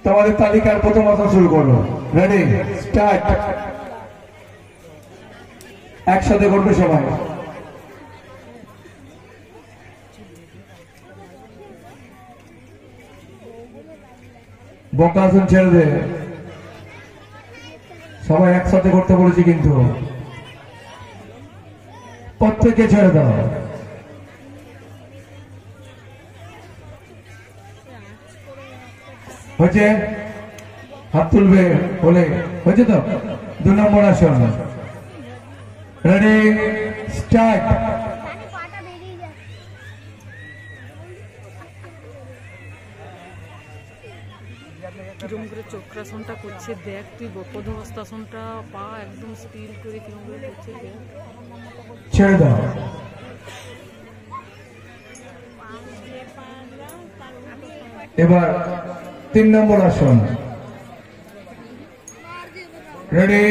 তোমাদের তালিকার প্রথম আসন শুরু করো। Ready start. একসাথে করবে সবাই। বকা আসন ছেড়ে দে, সবাই একসাথে করতে বলেছি কিন্তু প্রত্যেকে ছেড়ে দাও। হয়েছে, হাত তুলবে বলে হয়েছে তো। 2 নম্বর আসন। Ready start. কিরম করে চক্রাসনটা করছে দেখ তুই, বক্রধস্তাসনটা পা একদম স্পিড করে কিরম করে করছে দেখ। ছেড়ে দাও। এবার 3 নম্বর আসন। Ready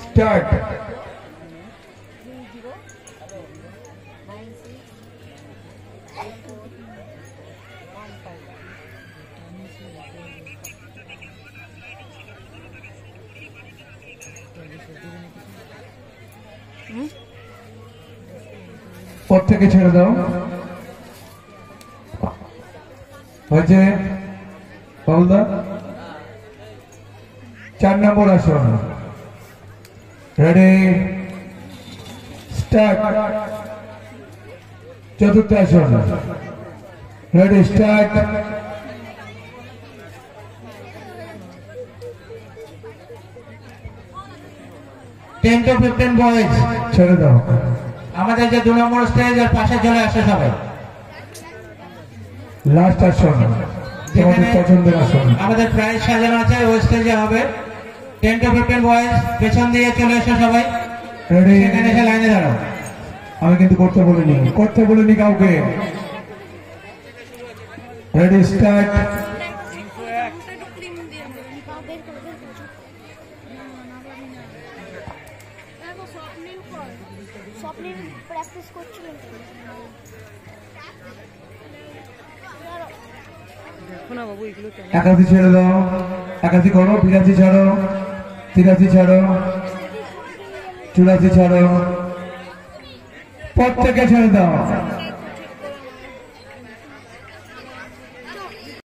start. প্রত্যেকে ছেড়ে দাও। হয়েছে বাবুদা। 4 নম্বর আসন। Ready start. চতুর্থ আসন। Ready start. Ten two 15 boys ছেড়ে দাও। আমাদের যে 2 নম্বর স্টেজ এর পাশে চলে আসে সবাই। লাস্ট আসন, তোমাদের পছন্দের আসন। আমাদের প্রাইজ সাজানো আছে, ওই স্টেজে হবে। 10 to 15 বয়েজ পেছন দিয়ে চলে এসো সবাই। রেডি, এখানে এসে লাইনে দাঁড়াও। আমি কিন্তু করতে বলিনি কাউকে। Ready start. একাশি ছেড়ে দাও, 81 করো, 82 ছাড়ো, 83 ছাড়ো, 84 ছাড়ো, প্রত্যেকে ছেড়ে দাও।